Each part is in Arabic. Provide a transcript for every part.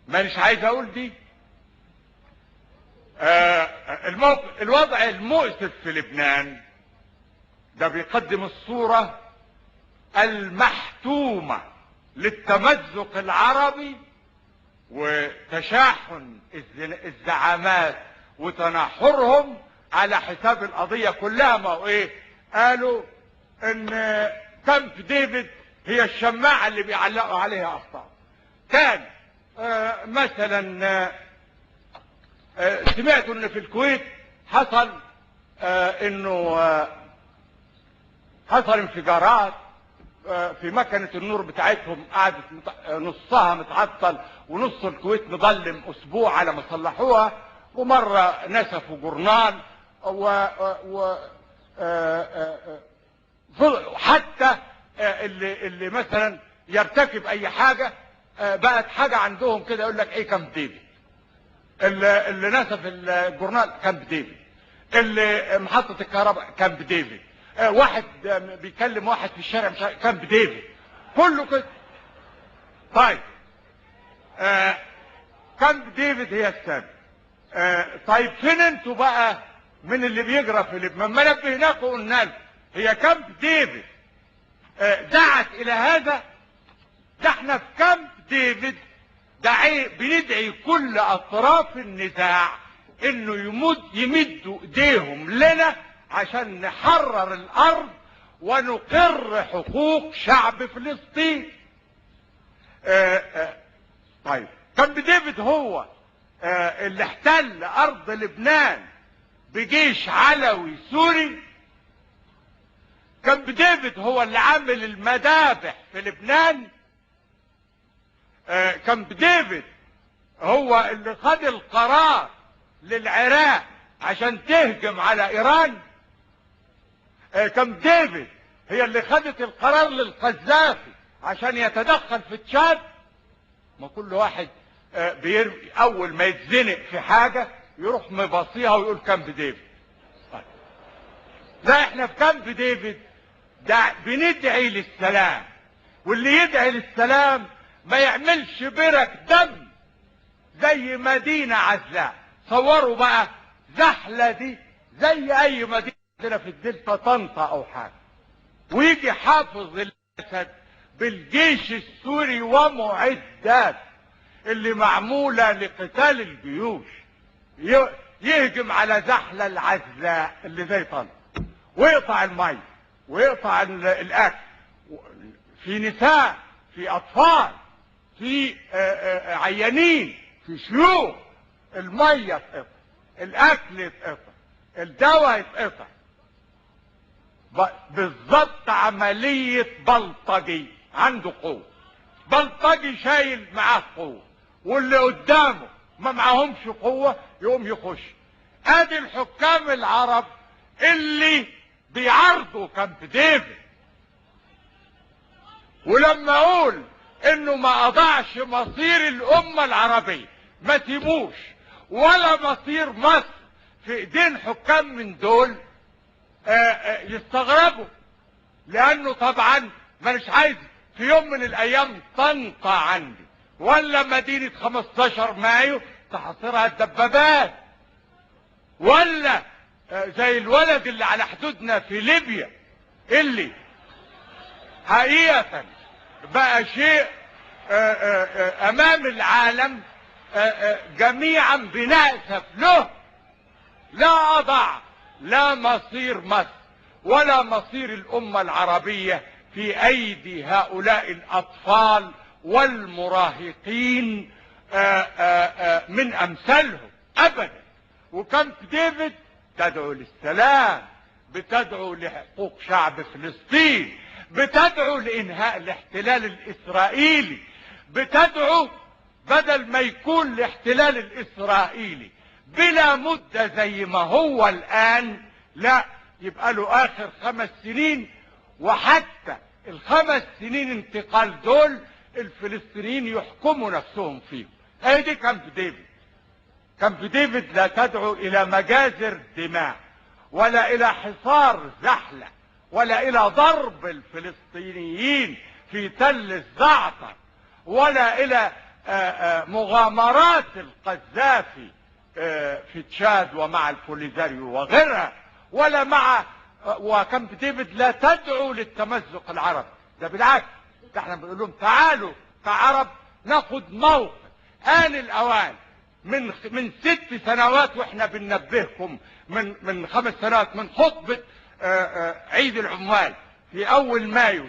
مانيش عايز اقول دي. الوضع المؤسف في لبنان ده بيقدم الصورة المحتومة للتمزق العربي وتشاحن الزعامات وتناحرهم على حساب القضية كلها. ما هو ايه؟ قالوا ان كامب ديفيد هي الشماعة اللي بيعلقوا عليها اخطاء. كان مثلا سمعت ان في الكويت حصل انه حصل انفجارات في مكنة النور بتاعتهم، قعدت نصها متعطل ونص الكويت مظلم اسبوع على ما صلحوها، ومرة نسفوا جورنال حتى اللي مثلا يرتكب اي حاجة بقت حاجة عندهم كده، يقول لك ايه كامب ديفيد، اللي نسف الجورنال كامب ديفيد، اللي محطة الكهرباء كامب ديفيد، واحد بيكلم واحد في الشارع مش كامب ديفيد، كله كده. طيب كامب ديفيد هي السبب. طيب فين انتوا بقى من اللي بيجرى في لبنان؟ ما نبهناكم وقلنا لكم هي كامب ديفيد دعت الى هذا. ده احنا في كامب ديفيد بندعي كل اطراف النزاع انه يمدوا ايديهم لنا عشان نحرر الارض ونقر حقوق شعب فلسطين. طيب كامب ديفيد هو اللي احتل ارض لبنان بجيش علوي سوري. كامب ديفيد هو اللي عامل المذابح في لبنان. كامب ديفيد هو اللي خد القرار للعراق عشان تهجم على ايران. كامب ديفيد هي اللي خدت القرار للقذافي عشان يتدخل في تشاد. ما كل واحد اول ما يتزنق في حاجة يروح مباصيها ويقول كامب ديفيد. لا احنا في كامب ديفيد ده بندعي للسلام، واللي يدعي للسلام ما يعملش برك دم زي مدينة عزلاء. صوروا بقى زحلة دي زي اي مدينة عندنا في الدلتا، طنطا او حاجة، ويجي حافظ الاسد بالجيش السوري ومعدات اللي معمولة لقتال الجيوش يهجم على زحلة العزلاء اللي زي طنطا ويقطع المي ويقطع الاكل. في نساء، في اطفال، في عيانين، في شيوخ، المية اتقطع، الاكل اتقطع، الدواء اتقطع. بالظبط عملية بلطجي عنده قوة. بلطجي شايل معاه قوة، واللي قدامه ما معاهمش قوة يقوم يخش. ادي الحكام العرب اللي بيعرضوا كامب ديفيد. ولما اقول انه ما اضاعش مصير الامة العربية، ما سيبوش ولا مصير مصر في ايدين حكام من دول، يستغربوا. لانه طبعا مانيش عايز في يوم من الايام طنطا عندي ولا مدينة 15 مايو تحاصرها الدبابات، ولا زي الولد اللي على حدودنا في ليبيا اللي حقيقة بقى شيء امام العالم جميعا بنأسف له. لا اضع لا مصير مصر ولا مصير الامة العربية في ايدي هؤلاء الاطفال والمراهقين من امثالهم ابدا. وكامب ديفيد تدعو للسلام، بتدعو لحقوق شعب فلسطين، بتدعو لانهاء الاحتلال الاسرائيلي، بتدعو بدل ما يكون الاحتلال الاسرائيلي بلا مدة زي ما هو الان، لا يبقى له اخر 5 سنين، وحتى ال5 سنين انتقال دول الفلسطينيين يحكموا نفسهم فيهم. هي دي كامب ديفيد. كامب ديفيد لا تدعو الى مجازر دماء ولا الى حصار زحلة ولا الى ضرب الفلسطينيين في تل الزعتر، ولا إلى مغامرات القذافي في تشاد ومع البوليزاريو وغيرها، ولا مع وكامب ديفيد لا تدعو للتمزق العربي. ده بالعكس، ده احنا بنقول لهم تعالوا كعرب ناخد موقف. آن الأوان من 6 سنوات واحنا بننبهكم، من 5 سنوات، من خطبة عيد العمال في أول مايو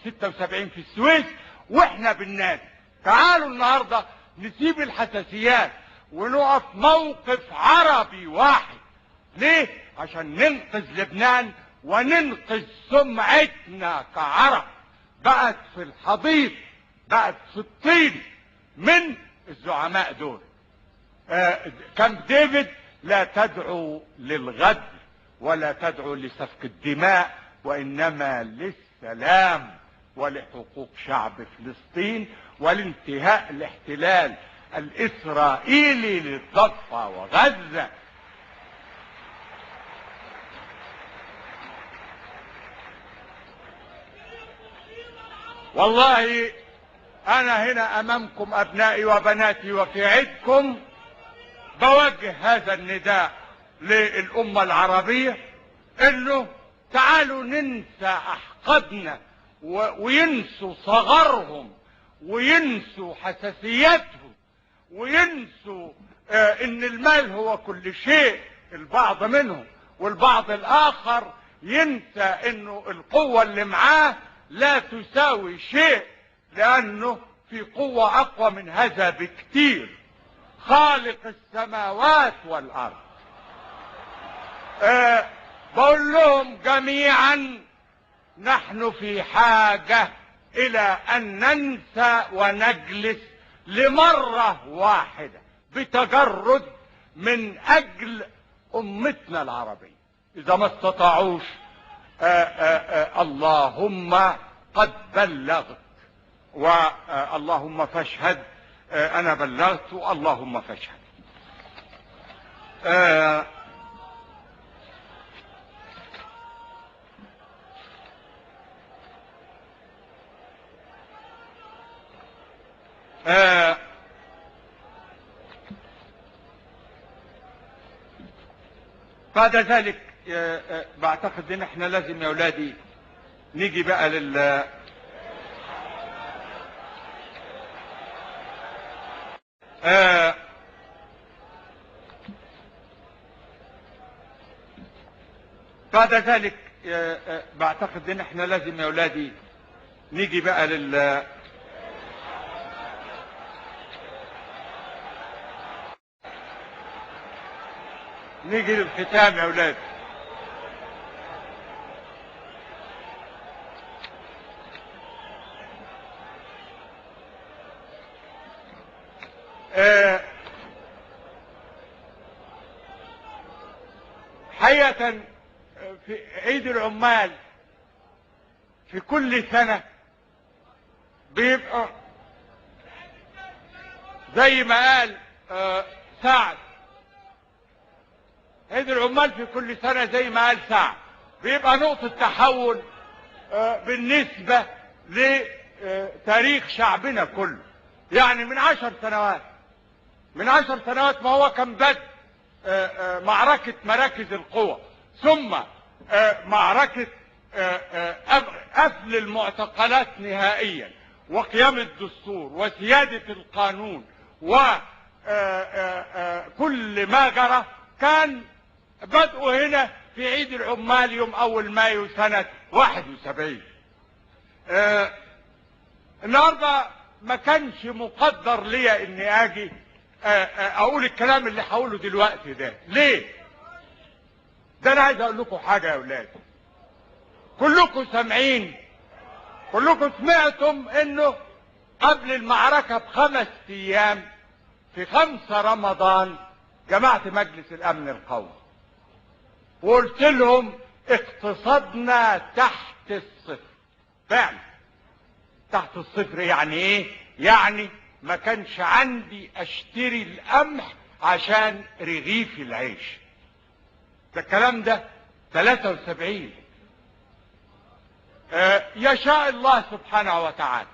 76 في السويس، واحنا بالنادي تعالوا النهارده نسيب الحساسيات ونقف موقف عربي واحد. ليه؟ عشان ننقذ لبنان وننقذ سمعتنا كعرب. بقت في الحضيض، بقت في الطين من الزعماء دول. كامب ديفيد لا تدعو للغدر ولا تدعو لسفك الدماء، وإنما للسلام ولحقوق شعب فلسطين ولانتهاء الاحتلال الإسرائيلي للضفة وغزة. والله أنا هنا أمامكم أبنائي وبناتي وفي عيدكم بوجه هذا النداء للأمة العربية، إنه تعالوا ننسى أحقادنا وينسوا صغرهم وينسوا حساسيتهم وينسوا إن المال هو كل شيء البعض منهم، والبعض الآخر ينسى إنه القوة اللي معاه لا تساوي شيء، لأنه في قوة أقوى من هذا بكتير، خالق السماوات والأرض. بقول لهم جميعا نحن في حاجة إلى أن ننسى ونجلس لمرة واحدة بتجرد من أجل أمتنا العربية. إذا ما استطاعوش اللهم قد بلغت، واللهم فاشهد، أنا بلغت اللهم فاشهد. بعد ذلك بعتقد ان احنا لازم يا اولادي نيجي بقى بعد ذلك بعتقد ان احنا لازم يا اولادي نيجي بقى نيجي للختام يا اولاد. حقيقة في عيد العمال في كل سنة بيبقى زي ما قال سعد، عيد العمال في كل سنة زي ما قال سعد بيبقى نقطة تحول بالنسبة لتاريخ شعبنا كله. يعني من 10 سنوات، ما هو كان بدء معركة مراكز القوى، ثم معركة قفل المعتقلات نهائيا وقيام الدستور وسيادة القانون وكل ما جرى، كان بدءه هنا في عيد العمال يوم أول مايو سنة 71. النهارده ما كانش مقدر ليا اني اجي اقول الكلام اللي هقوله دلوقتي ده. ليه؟ ده انا عايز اقول لكم حاجه يا اولاد، كلكم سامعين، كلكم سمعتم انه قبل المعركه ب5 ايام في 5 رمضان جمعت مجلس الامن القومي وقلت لهم اقتصادنا تحت الصفر. فعلا تحت الصفر. يعني ايه؟ يعني ما كانش عندي اشتري القمح عشان رغيف العيش. ده الكلام ده 73. يشاء الله سبحانه وتعالى